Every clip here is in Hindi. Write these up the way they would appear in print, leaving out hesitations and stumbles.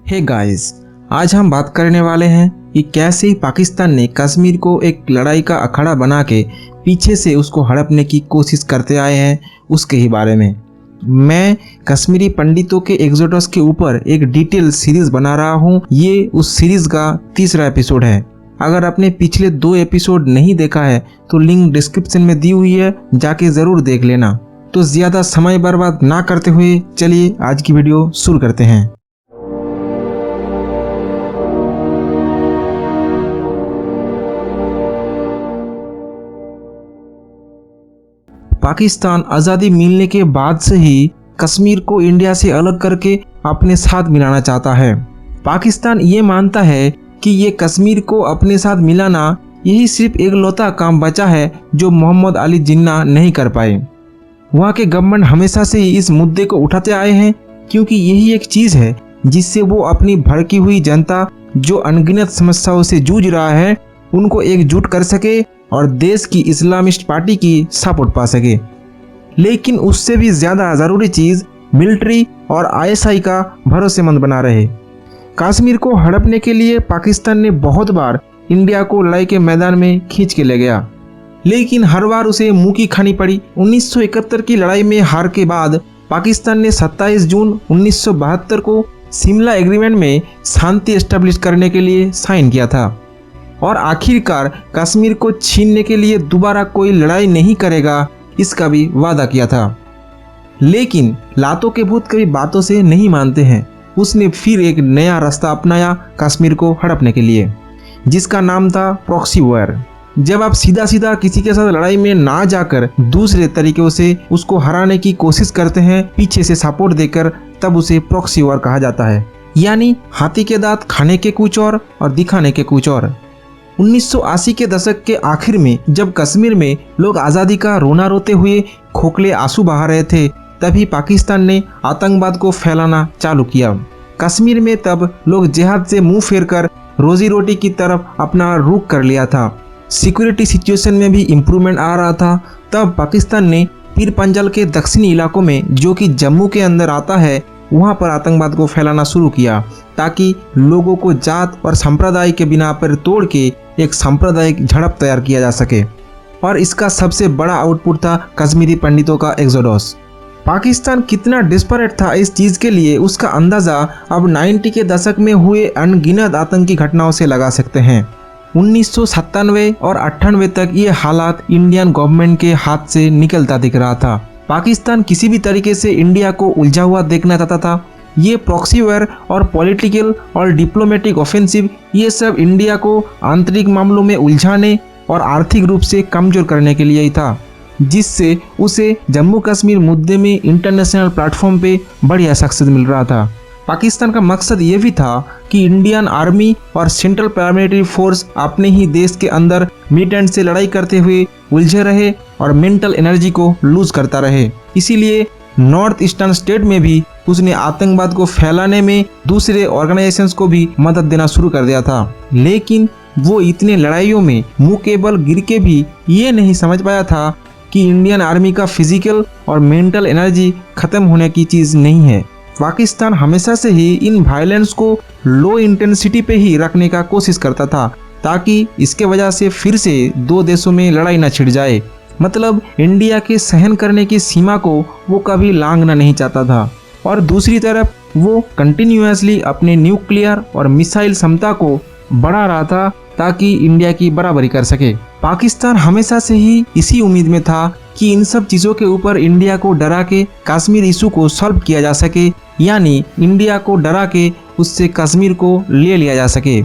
हे गाइस, आज हम बात करने वाले हैं कि कैसे ही पाकिस्तान ने कश्मीर को एक लड़ाई का अखाड़ा बना के पीछे से उसको हड़पने की कोशिश करते आए हैं, उसके ही बारे में। मैं कश्मीरी पंडितों के एक्सोडस के ऊपर एक डिटेल सीरीज बना रहा हूँ। ये उस सीरीज का तीसरा एपिसोड है। अगर आपने पिछले 2 एपिसोड नहीं देखा है तो लिंक डिस्क्रिप्शन में दी हुई है, जाके ज़रूर देख लेना। तो ज़्यादा समय बर्बाद ना करते हुए चलिए आज की वीडियो शुरू करते हैं। पाकिस्तान आज़ादी मिलने के बाद से ही कश्मीर को इंडिया से अलग करके अपने साथ मिलाना चाहता है। पाकिस्तान ये मानता है कि ये कश्मीर को अपने साथ मिलाना यही सिर्फ एक लौता काम बचा है जो मोहम्मद अली जिन्ना नहीं कर पाए। वहाँ के गवर्नमेंट हमेशा से ही इस मुद्दे को उठाते आए हैं, क्योंकि यही एक चीज़ है जिससे वो अपनी भड़की हुई जनता जो अनगिनत समस्याओं से जूझ रहा है उनको एकजुट कर सके और देश की इस्लामिस्ट पार्टी की सपोर्ट पा सके। लेकिन उससे भी ज़्यादा ज़रूरी चीज़ मिलिट्री और आईएसआई का भरोसेमंद बना रहे। कश्मीर को हड़पने के लिए पाकिस्तान ने बहुत बार इंडिया को लड़ाई के मैदान में खींच के ले गया, लेकिन हर बार उसे मुंह की खानी पड़ी। 1971 की लड़ाई में हार के बाद पाकिस्तान ने 27 जून 1972 को शिमला एग्रीमेंट में शांति एस्टेब्लिश करने के लिए साइन किया था और आखिरकार कश्मीर को छीनने के लिए दोबारा कोई लड़ाई नहीं करेगा, इसका भी वादा किया था। लेकिन लातों के भूत कभी बातों से नहीं मानते हैं। उसने फिर एक नया रास्ता अपनाया कश्मीर को हड़पने के लिए, जिसका नाम था प्रॉक्सी वॉर। जब आप सीधा सीधा किसी के साथ लड़ाई में ना जाकर दूसरे तरीकों से उसको हराने की कोशिश करते हैं, पीछे से सपोर्ट देकर, तब उसे प्रॉक्सी वॉर कहा जाता है। यानी हाथी के दांत खाने के कुछ और दिखाने के कुछ और। 1980 के दशक के आखिर में जब कश्मीर में लोग आज़ादी का रोना रोते हुए खोखले आंसू बहा रहे थे, तभी पाकिस्तान ने आतंकवाद को फैलाना चालू किया। कश्मीर में तब लोग जिहाद से मुंह फेरकर रोजी रोटी की तरफ अपना रुख कर लिया था। सिक्योरिटी सिचुएशन में भी इम्प्रूवमेंट आ रहा था। तब पाकिस्तान ने पीर पंजल के दक्षिणी इलाकों में, जो कि जम्मू के अंदर आता है, वहाँ पर आतंकवाद को फैलाना शुरू किया, ताकि लोगों को जात और संप्रदाय के बिना पर तोड़ के एक सांप्रदायिक झड़प तैयार किया जा सके। और इसका सबसे बड़ा आउटपुट था कश्मीरी पंडितों का एक्सोडस। पाकिस्तान कितना डिस्परेट था इस चीज़ के लिए, उसका अंदाज़ा अब 90 के दशक में हुए अनगिनत आतंकी घटनाओं से लगा सकते हैं। 1997 और 98 तक ये हालात इंडियन गवर्नमेंट के हाथ से निकलता दिख रहा था। पाकिस्तान किसी भी तरीके से इंडिया को उलझा हुआ देखना चाहता था। ये प्रॉक्सी वॉर और पॉलिटिकल और डिप्लोमेटिक ऑफेंसिव, ये सब इंडिया को आंतरिक मामलों में उलझाने और आर्थिक रूप से कमजोर करने के लिए ही था, जिससे उसे जम्मू कश्मीर मुद्दे में इंटरनेशनल प्लेटफॉर्म पे बढ़िया सक्सेस मिल रहा था। पाकिस्तान का मकसद ये भी था कि इंडियन आर्मी और सेंट्रल पैरामिलिट्री फोर्स अपने ही देश के अंदर मिलिटेंट से लड़ाई करते हुए उलझे रहे और मेंटल एनर्जी को लूज करता रहे। इसीलिए नॉर्थ ईस्टर्न स्टेट में भी उसने आतंकवाद को फैलाने में दूसरे ऑर्गेनाइजेशंस को भी मदद देना शुरू कर दिया था। लेकिन वो इतने लड़ाइयों में मुंह के बल गिर के भी ये नहीं समझ पाया था कि इंडियन आर्मी का फिजिकल और मेंटल एनर्जी खत्म होने की चीज़ नहीं है। पाकिस्तान हमेशा से ही इन वायलेंस को लो इंटेंसिटी पे ही रखने का कोशिश करता था, ताकि इसके वजह से फिर से 2 देशों में लड़ाई न छिड़ जाए। मतलब इंडिया के सहन करने की सीमा को वो कभी लांघना नहीं चाहता था। और दूसरी तरफ वो कंटिन्यूअसली अपने न्यूक्लियर और मिसाइल क्षमता को बढ़ा रहा था, ताकि इंडिया की बराबरी कर सके। पाकिस्तान हमेशा से ही इसी उम्मीद में था कि इन सब चीज़ों के ऊपर इंडिया को डरा के कश्मीर इशू को सॉल्व किया जा सके, यानी इंडिया को डरा के उससे कश्मीर को ले लिया जा सके।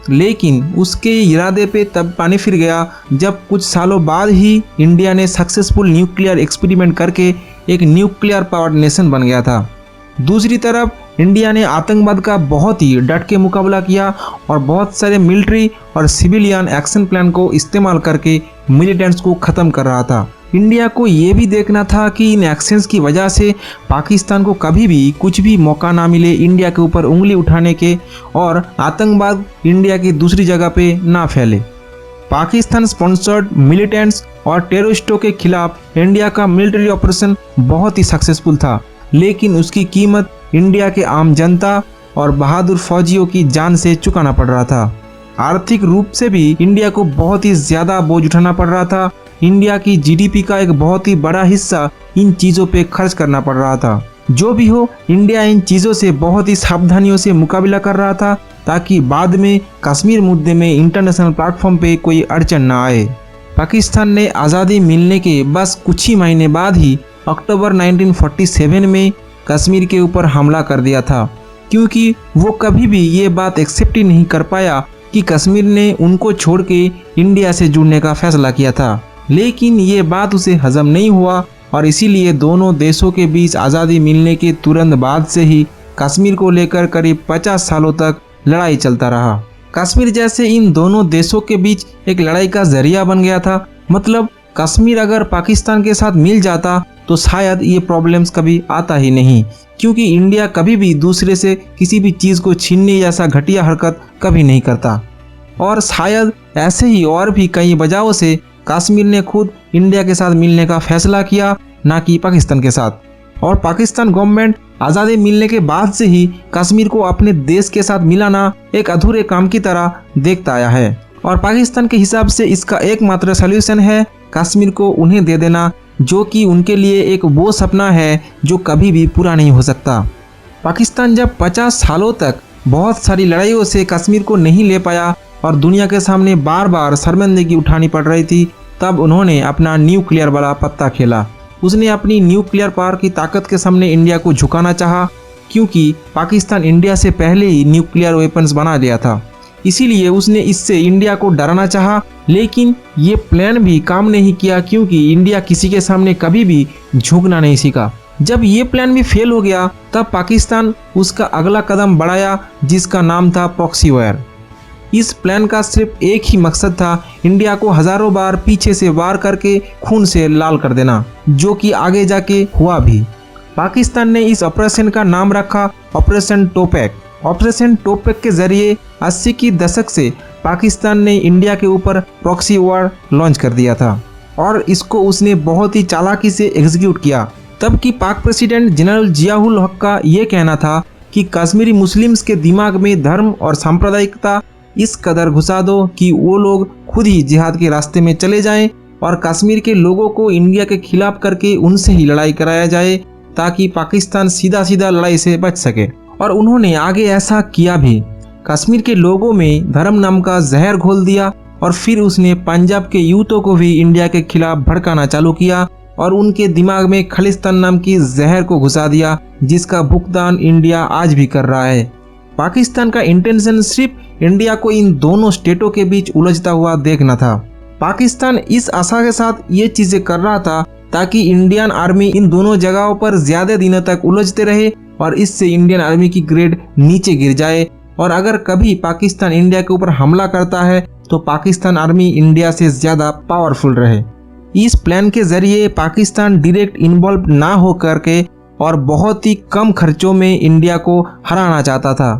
लेकिन उसके इरादे पे तब पानी फिर गया जब कुछ सालों बाद ही इंडिया ने सक्सेसफुल न्यूक्लियर एक्सपेरिमेंट करके एक न्यूक्लियर पावर्ड नेशन बन गया था। दूसरी तरफ इंडिया ने आतंकवाद का बहुत ही डट के मुकाबला किया और बहुत सारे मिलिट्री और सिविलियन एक्शन प्लान को इस्तेमाल करके मिलिटेंट्स को ख़त्म कर रहा था। इंडिया को ये भी देखना था कि इन एक्शंस की वजह से पाकिस्तान को कभी भी कुछ भी मौका ना मिले इंडिया के ऊपर उंगली उठाने के और आतंकवाद इंडिया की दूसरी जगह पे ना फैले। पाकिस्तान स्पॉन्सर्ड मिलिटेंट्स और टेररिस्टों के खिलाफ इंडिया का मिलिट्री ऑपरेशन बहुत ही सक्सेसफुल था, लेकिन उसकी कीमत इंडिया के आम जनता और बहादुर फौजियों की जान से चुकाना पड़ रहा था। आर्थिक रूप से भी इंडिया को बहुत ही ज्यादा बोझ उठाना पड़ रहा था। इंडिया की जीडीपी का एक बहुत ही बड़ा हिस्सा इन चीजों पे खर्च करना पड़ रहा था। जो भी हो, इंडिया इन चीजों से बहुत ही सावधानियों से मुकाबला कर रहा था ताकि बाद में कश्मीर मुद्दे में इंटरनेशनल प्लेटफॉर्म पे कोई अड़चन न आए। पाकिस्तान ने आज़ादी मिलने के बस कुछ ही महीने बाद ही अक्टूबर 1947 में कश्मीर के ऊपर हमला कर दिया था, क्योंकि वो कभी भी ये बात एक्सेप्ट ही नहीं कर पाया कि कश्मीर ने उनको छोड़ के इंडिया से जुड़ने का फैसला किया था। लेकिन ये बात उसे हजम नहीं हुआ और इसीलिए दोनों देशों के बीच आज़ादी मिलने के तुरंत बाद से ही कश्मीर को लेकर करीब 50 सालों तक लड़ाई चलता रहा। कश्मीर जैसे इन दोनों देशों के बीच एक लड़ाई का जरिया बन गया था। मतलब कश्मीर अगर पाकिस्तान के साथ मिल जाता तो शायद ये प्रॉब्लम्स कभी आता ही नहीं, क्योंकि इंडिया कभी भी दूसरे से किसी भी चीज़ को छीनने जैसा घटिया हरकत कभी नहीं करता। और शायद ऐसे ही और भी कई वजहों से कश्मीर ने खुद इंडिया के साथ मिलने का फैसला किया, ना कि पाकिस्तान के साथ। और पाकिस्तान गवर्नमेंट आज़ादी मिलने के बाद से ही कश्मीर को अपने देश के साथ मिलाना एक अधूरे काम की तरह देखता आया है। और पाकिस्तान के हिसाब से इसका एकमात्र सल्यूशन है कश्मीर को उन्हें दे देना, जो कि उनके लिए एक वो सपना है जो कभी भी पूरा नहीं हो सकता। पाकिस्तान जब 50 सालों तक बहुत सारी लड़ाइयों से कश्मीर को नहीं ले पाया और दुनिया के सामने बार बार शर्मिंदगी उठानी पड़ रही थी, तब उन्होंने अपना न्यूक्लियर वाला पत्ता खेला। उसने अपनी न्यूक्लियर पावर की ताकत के सामने इंडिया को झुकाना चाहा, क्योंकि पाकिस्तान इंडिया से पहले ही न्यूक्लियर वेपन्स बना लिया था। इसीलिए उसने इससे इंडिया को डराना चाहा, लेकिन ये प्लान भी काम नहीं किया, क्योंकि इंडिया किसी के सामने कभी भी झुकना नहीं सीखा। जब ये प्लान भी फेल हो गया, तब पाकिस्तान उसका अगला कदम बढ़ाया, जिसका नाम था प्रॉक्सी वॉर। इस प्लान का सिर्फ एक ही मकसद था, इंडिया को हजारों बार पीछे से वार करके खून से लाल कर देना, जो कि आगे जाके हुआ भी। पाकिस्तान ने इस ऑपरेशन का नाम रखा ऑपरेशन टोपैक। ऑपरेशन टोपैक के जरिए 80 की दशक से पाकिस्तान ने इंडिया के ऊपर प्रॉक्सी वॉर लॉन्च कर दिया था और इसको उसने बहुत ही चालाकी से एग्जीक्यूट किया। तब की पाक प्रेसिडेंट जनरल जियाउल हक का ये कहना था कि कश्मीरी मुस्लिम्स के दिमाग में धर्म और सांप्रदायिकता इस कदर घुसा दो कि वो लोग खुद ही जिहाद के रास्ते में चले जाएं और कश्मीर के लोगों को इंडिया के खिलाफ करके उनसे ही लड़ाई कराया जाए, ताकि पाकिस्तान सीधा सीधा लड़ाई से बच सके। और उन्होंने आगे ऐसा किया भी। कश्मीर के लोगों में धर्म नाम का जहर घोल दिया और फिर उसने पंजाब के यूथों को भी इंडिया के खिलाफ भड़काना चालू किया और उनके दिमाग में खालिस्तान नाम की जहर को घुसा दिया, जिसका भुगतान इंडिया आज भी कर रहा है। पाकिस्तान का इंटेंशन सिर्फ इंडिया को इन दोनों स्टेटों के बीच उलझता हुआ देखना था। पाकिस्तान इस आशा के साथ ये चीजें कर रहा था ताकि इंडियन आर्मी इन दोनों जगहों पर ज्यादा दिनों तक उलझते रहे और इससे इंडियन आर्मी की ग्रेड नीचे गिर जाए। और अगर कभी पाकिस्तान इंडिया के ऊपर हमला करता है तो पाकिस्तान आर्मी इंडिया से ज्यादा पावरफुल रहे। इस प्लान के जरिए पाकिस्तान डायरेक्ट इन्वॉल्व ना हो करके और बहुत ही कम खर्चों में इंडिया को हराना चाहता था।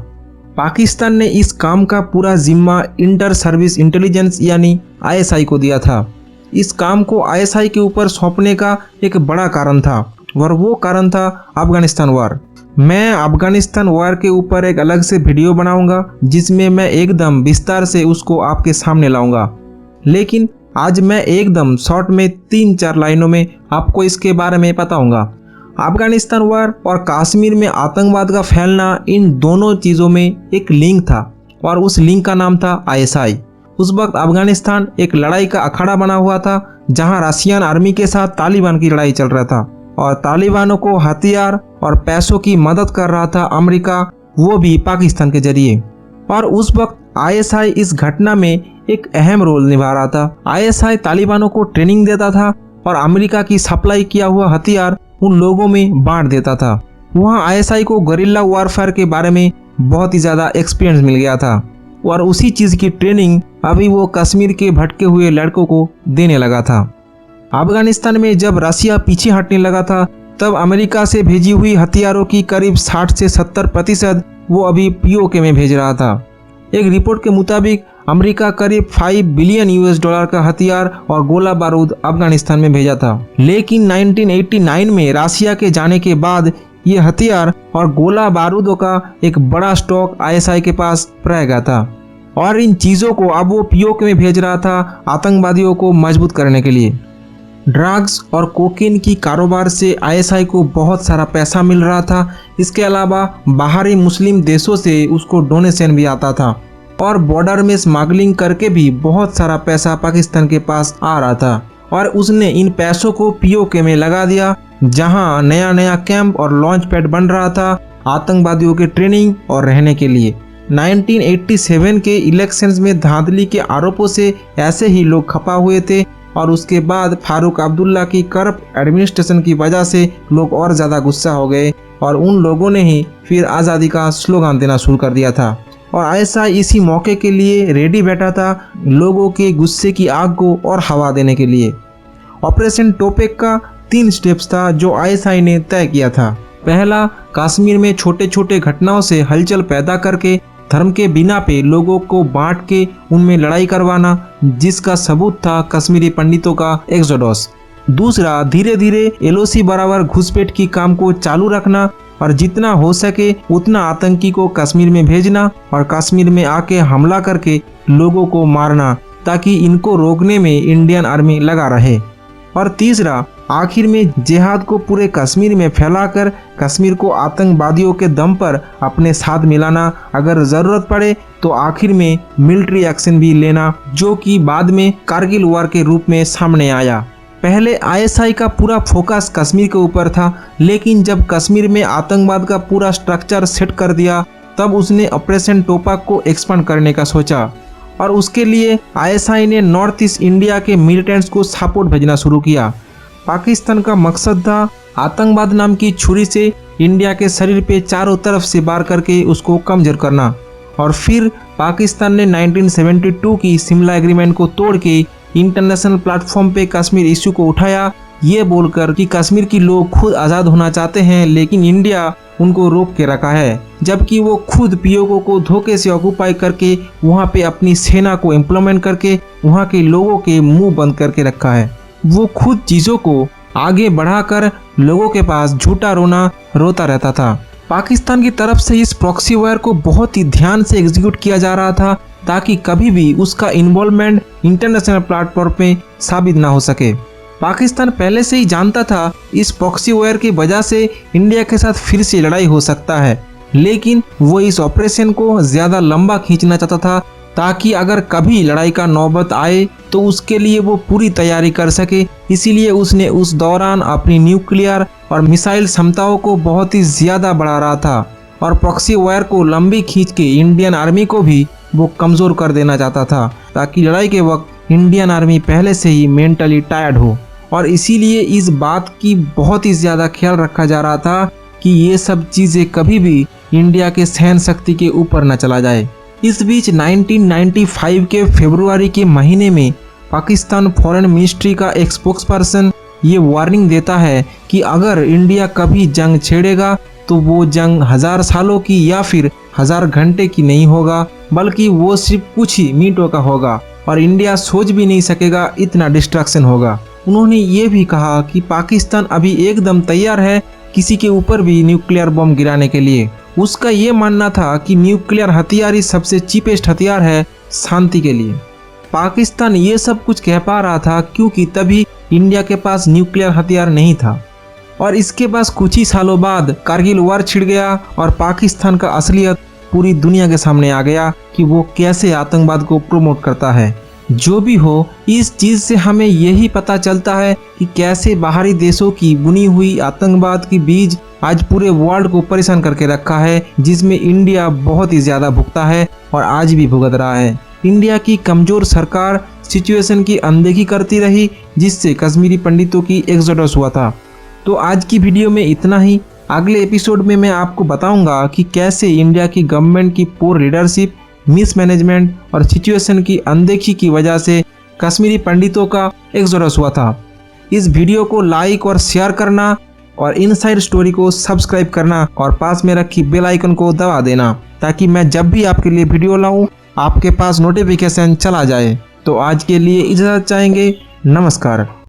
पाकिस्तान ने इस काम का पूरा जिम्मा इंटर सर्विस इंटेलिजेंस यानी ISI को दिया था। इस काम को ISI के ऊपर सौंपने का एक बड़ा कारण था और वो कारण था अफगानिस्तान वॉर। मैं अफगानिस्तान वॉर के ऊपर एक अलग से वीडियो बनाऊंगा, जिसमें मैं एकदम विस्तार से उसको आपके सामने लाऊंगा। लेकिन आज मैं एकदम शॉर्ट में 3-4 लाइनों में आपको इसके बारे में बताऊंगा। अफगानिस्तान वॉर और कश्मीर में आतंकवाद का फैलना, इन दोनों चीज़ों में एक लिंक था और उस लिंक का नाम था ISI। उस वक्त अफगानिस्तान एक लड़ाई का अखाड़ा बना हुआ था, जहां रशियन आर्मी के साथ तालिबान की लड़ाई चल रहा था और तालिबानों को हथियार और पैसों की मदद कर रहा था अमेरिका, वो भी पाकिस्तान के जरिए। और उस वक्त ISI इस घटना में एक अहम रोल निभा रहा था। ISI तालिबानों को ट्रेनिंग देता था और अमेरिका की सप्लाई किया हुआ हथियार उन लोगों में बांट देता था। वहाँ ISI को गरिल्ला वॉरफेयर के बारे में बहुत ही ज़्यादा एक्सपीरियंस मिल गया था और उसी चीज़ की ट्रेनिंग अभी वो कश्मीर के भटके हुए लड़कों को देने लगा था। अफगानिस्तान में जब रशिया पीछे हटने लगा था, तब अमेरिका से भेजी हुई हथियारों की करीब 60 से 70% वो अभी POK में भेज रहा था। एक रिपोर्ट के मुताबिक अमेरिका करीब $5 बिलियन का हथियार और गोला बारूद अफगानिस्तान में भेजा था। लेकिन 1989 में रशिया के जाने के बाद ये हथियार और गोला बारूदों का एक बड़ा स्टॉक आईएसआई के पास रहेगा था और इन चीज़ों को अब वो पीओके में भेज रहा था आतंकवादियों को मजबूत करने के लिए। ड्रग्स और कोकीन की कारोबार से आईएसआई को बहुत सारा पैसा मिल रहा था। इसके अलावा बाहरी मुस्लिम देशों से उसको डोनेशन भी आता था और बॉर्डर में स्मगलिंग करके भी बहुत सारा पैसा पाकिस्तान के पास आ रहा था और उसने इन पैसों को पीओके में लगा दिया, जहां नया नया कैंप और लॉन्च पैड बन रहा था आतंकवादियों के ट्रेनिंग और रहने के लिए। 1987 के इलेक्शंस में धांधली के आरोपों से ऐसे ही लोग खपा हुए थे और उसके बाद फारूक अब्दुल्ला की करप्ट एडमिनिस्ट्रेशन की वजह से लोग और ज़्यादा गुस्सा हो गए और उन लोगों ने ही फिर आज़ादी का स्लोगन देना शुरू कर दिया था और आईएसआई इसी मौके के लिए रेडी बैठा था लोगों के गुस्से की आग को और हवा देने के लिए। ऑपरेशन टोपेक का 3 स्टेप्स था जो आईएसआई ने तय किया था। पहला, कश्मीर में छोटे छोटे घटनाओं से हलचल पैदा करके धर्म के बिना पे लोगों को बांट के उनमें लड़ाई करवाना, जिसका सबूत था कश्मीरी पंडितों का एक्सोडस। दूसरा, धीरे धीरे एलओसी बराबर घुसपैठ की काम को चालू रखना और जितना हो सके उतना आतंकी को कश्मीर में भेजना और कश्मीर में आके हमला करके लोगों को मारना ताकि इनको रोकने में इंडियन आर्मी लगा रहे। और तीसरा, आखिर में जिहाद को पूरे कश्मीर में फैलाकर कश्मीर को आतंकवादियों के दम पर अपने साथ मिलाना, अगर ज़रूरत पड़े तो आखिर में मिलिट्री एक्शन भी लेना, जो कि बाद में कारगिल वॉर के रूप में सामने आया। पहले आईएसआई का पूरा फोकस कश्मीर के ऊपर था, लेकिन जब कश्मीर में आतंकवाद का पूरा स्ट्रक्चर सेट कर दिया तब उसने ऑपरेशन टोपाक को एक्सपांड करने का सोचा और उसके लिए आईएसआई ने नॉर्थ ईस्ट इंडिया के मिलिटेंट्स को सपोर्ट भेजना शुरू किया। पाकिस्तान का मकसद था आतंकवाद नाम की छुरी से इंडिया के शरीर पे चारों तरफ से वार करके उसको कमजोर करना और फिर पाकिस्तान ने 1972 की शिमला एग्रीमेंट को तोड़ के इंटरनेशनल प्लेटफॉर्म पे कश्मीर इश्यू को उठाया, ये बोलकर कि कश्मीर की लोग खुद आज़ाद होना चाहते हैं लेकिन इंडिया उनको रोक के रखा है, जबकि वो खुद पीओके को धोखे से ऑक्यूपाई करके वहाँ पे अपनी सेना को इम्प्लीमेंट करके वहाँ के लोगों के मुंह बंद करके रखा है। वो खुद चीज़ों को आगे बढ़ाकर लोगों के पास झूठा रोना रोता रहता था। पाकिस्तान की तरफ से इस प्रॉक्सी वॉर को बहुत ही ध्यान से एग्जीक्यूट किया जा रहा था ताकि कभी भी उसका इन्वॉल्वमेंट इंटरनेशनल प्लेटफॉर्म पे साबित ना हो सके। पाकिस्तान पहले से ही जानता था इस प्रॉक्सी वॉर की वजह से इंडिया के साथ फिर से लड़ाई हो सकता है, लेकिन वो इस ऑपरेशन को ज़्यादा लंबा खींचना चाहता था ताकि अगर कभी लड़ाई का नौबत आए तो उसके लिए वो पूरी तैयारी कर सके। इसीलिए उसने उस दौरान अपनी न्यूक्लियर और मिसाइल क्षमताओं को बहुत ही ज़्यादा बढ़ा रहा था और प्रॉक्सी वॉर को लंबी खींच के इंडियन आर्मी को भी वो कमज़ोर कर देना चाहता था ताकि लड़ाई के वक्त इंडियन आर्मी पहले से ही मेंटली टायर्ड हो। और इसीलिए इस बात की बहुत ही ज़्यादा ख्याल रखा जा रहा था कि ये सब चीज़ें कभी भी इंडिया के सहन शक्ति के ऊपर न चला जाए। इस बीच 1995 के फरवरी के महीने में पाकिस्तान फॉरेन मिनिस्ट्री का एक स्पोक्सपर्सन ये वार्निंग देता है कि अगर इंडिया कभी जंग छेड़ेगा तो वो जंग 1000 सालों की या फिर 1000 घंटे की नहीं होगा, बल्कि वो सिर्फ कुछ ही मिनटों का होगा और इंडिया सोच भी नहीं सकेगा इतना डिस्ट्रक्शन होगा। उन्होंने ये भी कहा कि पाकिस्तान अभी एकदम तैयार है किसी के ऊपर भी न्यूक्लियर बम गिराने के लिए। उसका ये मानना था कि न्यूक्लियर हथियार ही सबसे चीपेस्ट हथियार है शांति के लिए। पाकिस्तान ये सब कुछ कह पा रहा था क्योंकि तभी इंडिया के पास न्यूक्लियर हथियार नहीं था। और इसके पास कुछ ही सालों बाद कारगिल वॉर छिड़ गया और पाकिस्तान का असलियत पूरी दुनिया के सामने आ गया कि वो कैसे आतंकवाद को प्रमोट करता है। जो भी हो, इस चीज़ से हमें यही पता चलता है कि कैसे बाहरी देशों की बुनी हुई आतंकवाद की बीज आज पूरे वर्ल्ड को परेशान करके रखा है, जिसमें इंडिया बहुत ही ज़्यादा भुगता है और आज भी भुगत रहा है। इंडिया की कमज़ोर सरकार सिचुएशन की अनदेखी करती रही, जिससे कश्मीरी पंडितों की एक्सोडस हुआ था। तो आज की वीडियो में इतना ही। अगले एपिसोड में मैं आपको बताऊंगा कि कैसे इंडिया की गवर्नमेंट की पोर लीडरशिप, मिसमैनेजमेंट और सिचुएशन की अनदेखी की वजह से कश्मीरी पंडितों का एक्सोडस हुआ था। इस वीडियो को लाइक और शेयर करना और इनसाइड स्टोरी को सब्सक्राइब करना और पास में रखी बेल आइकन को दबा देना ताकि मैं जब भी आपके लिए वीडियो लाऊं आपके पास नोटिफिकेशन चला जाए। तो आज के लिए इजाज़त चाहेंगे। नमस्कार।